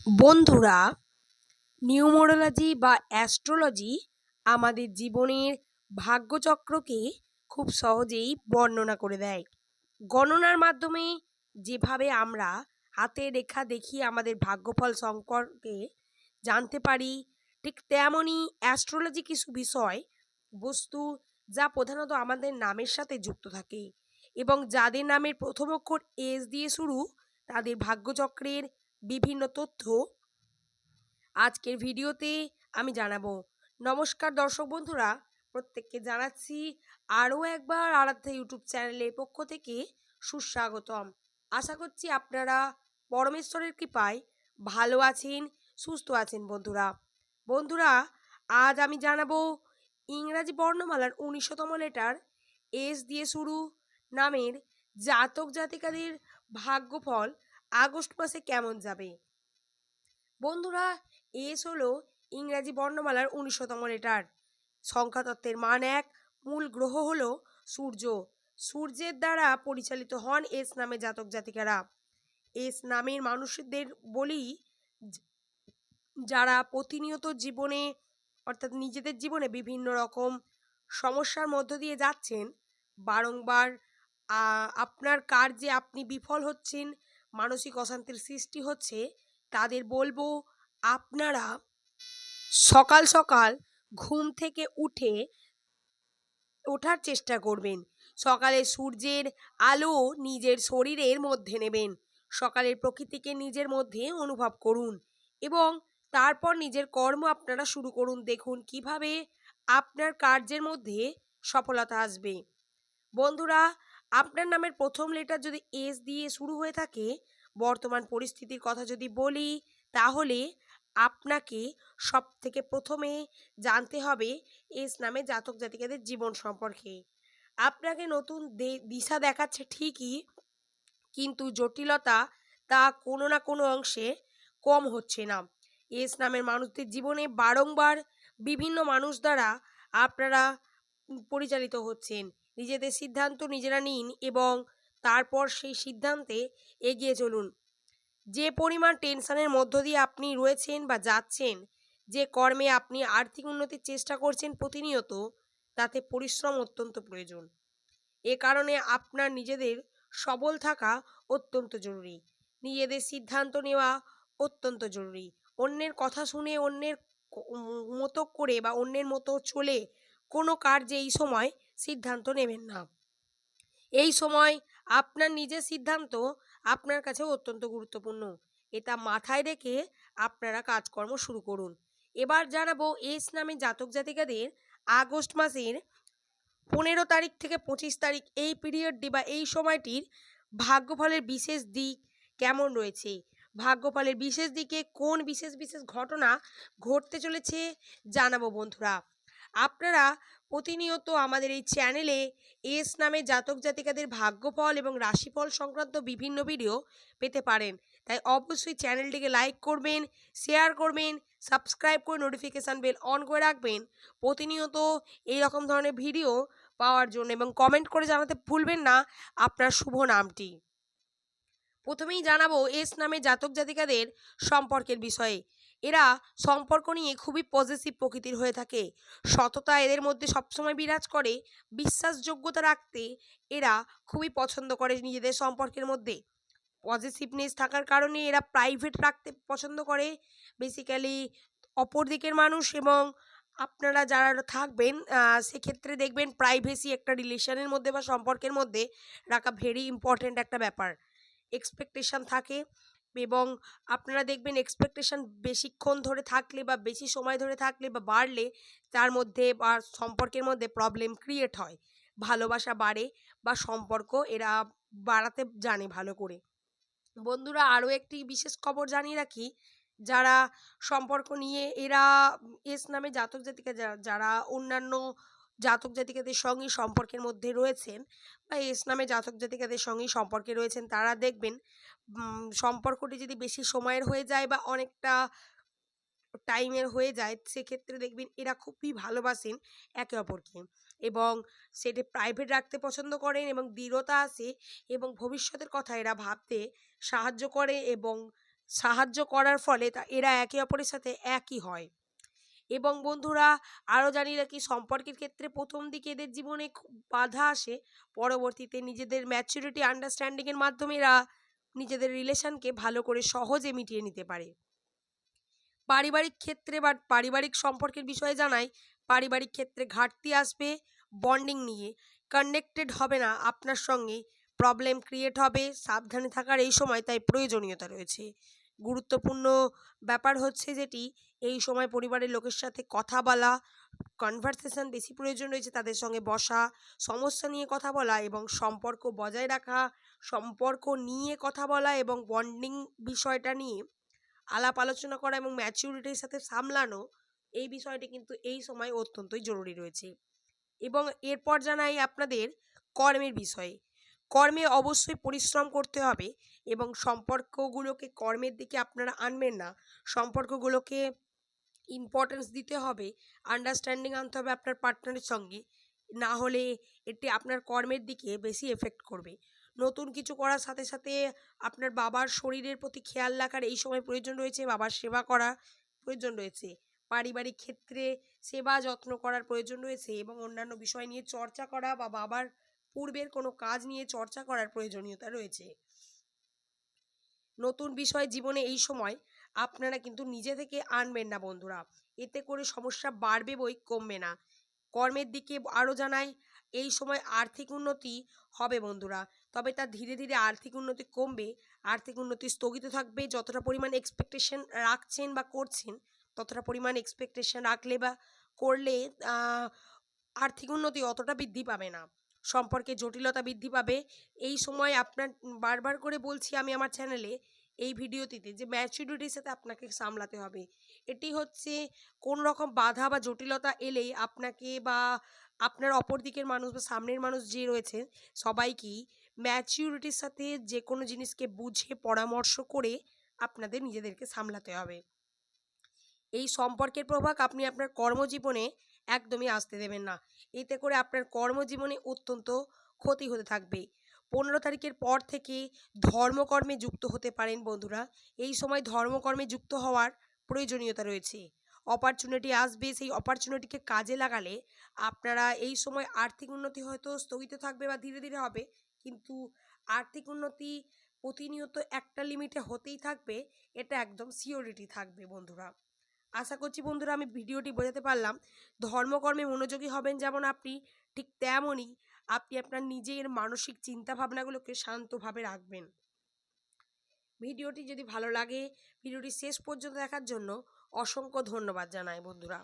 বন্ধুরা, নিউমোরোলজি বা অ্যাস্ট্রোলজি আমাদের জীবনের ভাগ্যচক্রকে খুব সহজেই বর্ণনা করে দেয়। গণনার মাধ্যমে যেভাবে আমরা হাতের রেখা দেখিয়ে আমাদের ভাগ্যফল সম্পর্কে জানতে পারি, ঠিক তেমনই অ্যাস্ট্রোলজি কিছু বিষয় বস্তু যা প্রধানত আমাদের নামের সাথে যুক্ত থাকে এবং যাদের নামের প্রথম অক্ষর এস দিয়ে শুরু, তাদের ভাগ্যচক্রের বিভিন্ন তথ্য আজকের ভিডিওতে আমি জানাবো। নমস্কার দর্শক বন্ধুরা, প্রত্যেককে জানাচ্ছি আরও একবার আরাধ্যা ইউটিউব চ্যানেলের পক্ষ থেকে সুস্বাগতম। আশা করছি আপনারা পরমেশ্বরের কৃপায় ভালো আছেন, সুস্থ আছেন। বন্ধুরা, আজ আমি জানাবো ইংরাজি বর্ণমালার ১৯তম লেটার এস দিয়ে শুরু নামের জাতক জাতিকাদের ভাগ্যফল আগস্ট মাসে কেমন যাবে। বন্ধুরা, এস হলো ইংরাজি বর্ণমালার ১৯তম লেটার। সংখ্যাতত্ত্বের মান ১। মূল গ্রহ হলো সূর্য। সূর্যের দ্বারা পরিচালিত হন এস নামে জাতক জাতিকারা। এস নামের মানুষদের বলি, যারা প্রতিনিয়ত জীবনে অর্থাৎ নিজেদের জীবনে বিভিন্ন রকম সমস্যার মধ্য দিয়ে যাচ্ছেন, বারংবার আপনার কার্যে আপনি বিফল হচ্ছেন, মানসিক অশান্তির সৃষ্টি হচ্ছে, তাদের বলবো আপনারা সকাল সকাল ঘুম থেকে ওঠার চেষ্টা করবেন। সকালে সূর্যের আলো নিজের শরীরের মধ্যে নেবেন। সকালের প্রকৃতিকে নিজের মধ্যে অনুভব করুন এবং তারপর নিজের কর্ম আপনারা শুরু করুন। দেখুন কিভাবে আপনার কার্যের মধ্যে সফলতা আসবে। বন্ধুরা, আপনার নামের প্রথম লেটার যদি এস দিয়ে শুরু হয়ে থাকে, বর্তমান পরিস্থিতির কথা যদি বলি, তাহলে আপনাকে সব থেকে প্রথমে জানতে হবে এস নামে জাতক জাতিকাদের জীবন সম্পর্কে। আপনাকে নতুন দিশা দেখাচ্ছে ঠিকই, কিন্তু জটিলতা তা কোনো না কোনো অংশে কম হচ্ছে না। এস নামের মানুষদের জীবনে বারংবার বিভিন্ন মানুষ দ্বারা আপনারা পরিচালিত হচ্ছেন। নিজেদের সিদ্ধান্ত নিজেরা নিন এবং তারপর সেই সিদ্ধান্তে এগিয়ে চলুন। যে পরিমাণ টেনশনের মধ্য দিয়ে আপনি রয়েছেন বা যাচ্ছেন, যে কর্মে আপনি আর্থিক উন্নতির চেষ্টা করছেন প্রতিনিয়ত, তাতে পরিশ্রম অত্যন্ত প্রয়োজন। এ কারণে আপনার নিজেদের সবল থাকা অত্যন্ত জরুরি। নিজেদের সিদ্ধান্ত নেওয়া অত্যন্ত জরুরি। অন্যের কথা শুনে অন্যের মতো করে বা অন্যের মতো চলে কোনো কার্যে এই সময় সিদ্ধান্ত নেবেন না। এই সময় আপনার নিজের সিদ্ধান্ত আপনার কাছে অত্যন্ত গুরুত্বপূর্ণ। এটা মাথায় রেখে আপনারা কাজকর্ম শুরু করুন। এবার জানাবো এস নামে জাতক জাতিকাদের আগস্ট মাসের ১৫ তারিখ থেকে ২৫ তারিখ এই পিরিয়ডটি বা এই সময়টির ভাগ্যফলের বিশেষ দিক কেমন রয়েছে। ভাগ্যফলের বিশেষ দিকে কোন বিশেষ বিশেষ ঘটনা ঘটতে চলেছে জানাবো। বন্ধুরা, আপনারা প্রতিনিয়ত আমাদের এই চ্যানেলে এস নামে জাতক জাতিকাদের ভাগ্যফল এবং রাশিফল সংক্রান্ত বিভিন্ন ভিডিও পেতে পারেন। তাই অবশ্যই চ্যানেলটিকে লাইক করবেন, শেয়ার করবেন, সাবস্ক্রাইব করে নোটিফিকেশান বেল অন করে রাখবেন প্রতিনিয়ত এই রকম ধরনের ভিডিও পাওয়ার জন্য, এবং কমেন্ট করে জানাতে ভুলবেন না আপনার শুভ নামটি। প্রথমেই জানাবো এস নামে জাতক জাতিকাদের সম্পর্কের বিষয়ে। এরা সম্পর্ক নিয়ে খুবই পজিটিভ প্রকৃতির হয়ে থাকে। সততা এদের মধ্যে সবসময় বিরাজ করে। বিশ্বাসযোগ্যতা রাখতে এরা খুবই পছন্দ করে। নিজেদের সম্পর্কের মধ্যে পজিটিভনেস থাকার কারণে এরা প্রাইভেট রাখতে পছন্দ করে বেসিক্যালি অপর দিকের মানুষ, এবং আপনারা যারা থাকবেন সেক্ষেত্রে দেখবেন প্রাইভেসি একটা রিলেশনের মধ্যে বা সম্পর্কের মধ্যে রাখা ভেরি ইম্পর্ট্যান্ট একটা ব্যাপার। এক্সপেকটেশন থাকে এবং আপনারা দেখবেন এক্সপেকটেশন বেশিক্ষণ ধরে থাকলে বা বেশি সময় ধরে থাকলে বা বাড়লে তার মধ্যে বা সম্পর্কের মধ্যে প্রবলেম ক্রিয়েট হয়। ভালোবাসা বাড়ে বা সম্পর্ক এরা বাড়াতে জানে ভালো করে। বন্ধুরা, আরও একটি বিশেষ খবর জানিয়ে রাখি, যারা সম্পর্ক নিয়ে এরা এস নামে জাতক জাতিকা যারা অন্যান্য জাতক জাতিকাদের সঙ্গে সম্পর্কের মধ্যে রয়েছেন বা এস নামে জাতক জাতিকাদের সঙ্গেই সম্পর্কে রয়েছেন, তারা দেখবেন সম্পর্কটি যদি বেশি সময়ের হয়ে যায় বা অনেকটা টাইমের হয়ে যায়, সেক্ষেত্রে দেখবেন এরা খুবই ভালোবাসেন একে অপরকে এবং সেটা প্রাইভেট রাখতে পছন্দ করেন এবং দৃঢ়তা আসে এবং ভবিষ্যতের কথা এরা ভাবতে সাহায্য করে এবং সাহায্য করার ফলে এরা একে অপরের সাথে একই হয়। এবং বন্ধুরা, আরও জানিয়ে রাখি, সম্পর্কের ক্ষেত্রে প্রথম দিকে এদের জীবনে খুব বাধা আসে, পরবর্তীতে নিজেদের ম্যাচুরিটি আন্ডারস্ট্যান্ডিংয়ের মাধ্যমে এরা নিজেদের রিলেশনকে ভালো করে সহজে মিটিয়ে নিতে পারে। পারিবারিক ক্ষেত্রে বা পারিবারিক সম্পর্কের বিষয়ে জানাই, পারিবারিক ক্ষেত্রে ঘাটতি আসবে, বন্ডিং নিয়ে কানেক্টেড হবে না আপনার সঙ্গে, প্রবলেম ক্রিয়েট হবে, সাবধানে থাকার এই সময় তাই প্রয়োজনীয়তা রয়েছে। গুরুত্বপূর্ণ ব্যাপার হচ্ছে যেটি, এই সময় পরিবারের লোকের সাথে কথা বলা, কনভারসেশন বেশি প্রয়োজন রয়েছে, তাদের সঙ্গে বসা, সমস্যা নিয়ে কথা বলা এবং সম্পর্ক বজায় রাখা, সম্পর্ক নিয়ে কথা বলা এবং বন্ডিং বিষয়টা নিয়ে আলাপ আলোচনা করা এবং ম্যাচিউরিটির সাথে সামলানো, এই বিষয়টি কিন্তু এই সময় অত্যন্তই জরুরি রয়েছে। এবং এরপর জানাই আপনাদের কর্মের বিষয়ে। কর্মে অবশ্যই পরিশ্রম করতে হবে এবং সম্পর্কগুলোকে কর্মের দিকে আপনারা আনবেন না, সম্পর্কগুলোকে ইম্পর্টেন্স দিতে হবে, আন্ডারস্ট্যান্ডিং আনতে হবে আপনার পার্টনারের সঙ্গে, না হলে এটি আপনার কর্মের দিকে বেশি এফেক্ট করবে। নতুন কিছু করার সাথে সাথে আপনার বাবার শরীরের প্রতি খেয়াল রাখার এই সময় প্রয়োজন রয়েছে, বাবার সেবা করা প্রয়োজন রয়েছে, পারিবারিক ক্ষেত্রে সেবা যত্ন করার প্রয়োজন রয়েছে এবং অন্যান্য বিষয় নিয়ে চর্চা করা বা বাবার পূর্বের কোনো কাজ নিয়ে চর্চা করার প্রয়োজনীয়তা রয়েছে। নতুন বিষয় জীবনে এই সময় আপনারা কিন্তু নিজে থেকে আনবেন না বন্ধুরা, এতে করে সমস্যা বাড়বে বই কমবে না। কর্মের দিকে আরও জানাই, এই সময় আর্থিক উন্নতি হবে বন্ধুরা, তবে তা ধীরে ধীরে আর্থিক উন্নতি কমবে, আর্থিক উন্নতি স্থগিত থাকবে। যতটা পরিমাণ এক্সপেকটেশন রাখছেন বা করছেন, ততটা পরিমাণ এক্সপেকটেশন রাখলে বা করলে আর্থিক উন্নতি অতটা বৃদ্ধি পাবে না, সম্পর্কে জটিলতা বৃদ্ধি পাবে। এই সময় আপনার বারবার করে বলছি আমি আমার চ্যানেলে, এই ভিডিওটিতে, যে ম্যাচুরিটির সাথে আপনাকে সামলাতে হবে। এটি হচ্ছে কোনো রকম বাধা বা জটিলতা এলেই আপনাকে বা আপনার অপর দিকের মানুষ বা সামনের মানুষ যে রয়েছে সবাইকেই ম্যাচুরিটির সাথে যে কোনো জিনিসকে বুঝে পরামর্শ করে আপনাদের নিজেদেরকে সামলাতে হবে। এই সম্পর্কের প্রভাব আপনি আপনার কর্মজীবনে একদমই আসতে দেবেন না, এতে করে আপনার কর্মজীবনে অত্যন্ত ক্ষতি হতে থাকবে। 15 তারিখের পর থেকে ধর্মকর্মে যুক্ত হতে পারেন বন্ধুরা, এই সময় ধর্মকর্মে যুক্ত হওয়ার প্রয়োজনীয়তা রয়েছে, অপরচুনিটি আসবে, সেই অপরচুনিটিকে কাজে লাগালে আপনারা এই সময় আর্থিক উন্নতি হয়তো স্থগিত থাকবে বা ধীরে ধীরে হবে, কিন্তু আর্থিক উন্নতি প্রতিনিয়ত একটা লিমিটে হতেই থাকবে, এটা একদম সিওরিটি থাকবে বন্ধুরা। আশা করছি বন্ধুরা আমি ভিডিওটি বোঝাতে পারলাম। ধর্মকর্মে মনোযোগী হবেন যেমন আপনি, ঠিক তেমনই আপনি আপনার নিজের মানসিক চিন্তা ভাবনাগুলোকে শান্তভাবে রাখবেন। ভিডিওটি যদি ভালো লাগে, ভিডিওটি শেষ পর্যন্ত দেখার জন্য অসংখ্য ধন্যবাদ জানাই বন্ধুরা।